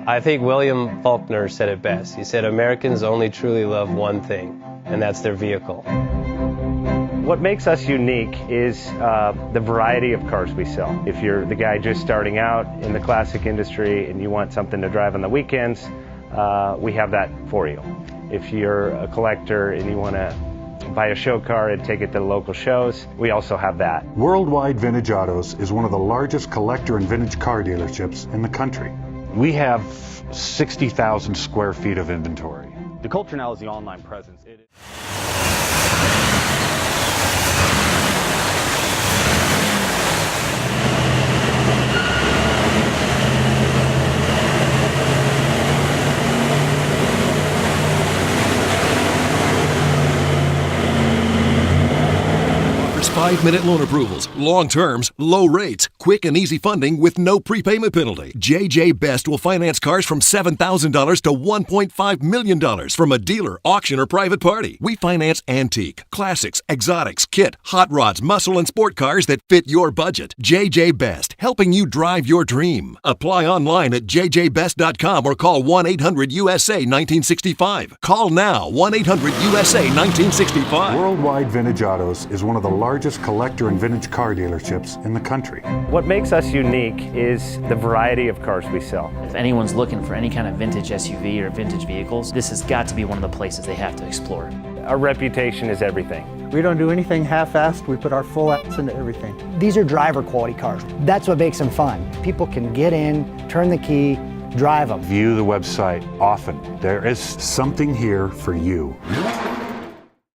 I think William Faulkner said it best. He said, Americans only truly love one thing, and that's their vehicle. What makes us unique is the variety of cars we sell. If you're the guy just starting out in the classic industry and you want something to drive on the weekends, we have that for you. If you're a collector and you want to buy a show car and take it to the local shows, we also have that. Worldwide Vintage Autos is one of the largest collector and vintage car dealerships in the country. We have 60,000 square feet of inventory. The culture now is the online presence. Offers 5-minute loan approvals, long terms, low rates, quick and easy funding with no prepayment penalty. JJ Best will finance cars from $7,000 to $1.5 million from a dealer, auction, or private party. We finance antique, classics, exotics, kit, hot rods, muscle, and sport cars that fit your budget. JJ Best, helping you drive your dream. Apply online at jjbest.com or call 1-800-USA-1965. Call now, 1-800-USA-1965. Worldwide Vintage Autos is one of the largest collector and vintage car dealerships in the country. What makes us unique is the variety of cars we sell. If anyone's looking for any kind of vintage SUV or vintage vehicles, this has got to be one of the places they have to explore. Our reputation is everything. We don't do anything half-assed. We put our full ass into everything. These are driver quality cars. That's what makes them fun. People can get in, turn the key, drive them. View the website often. There is something here for you.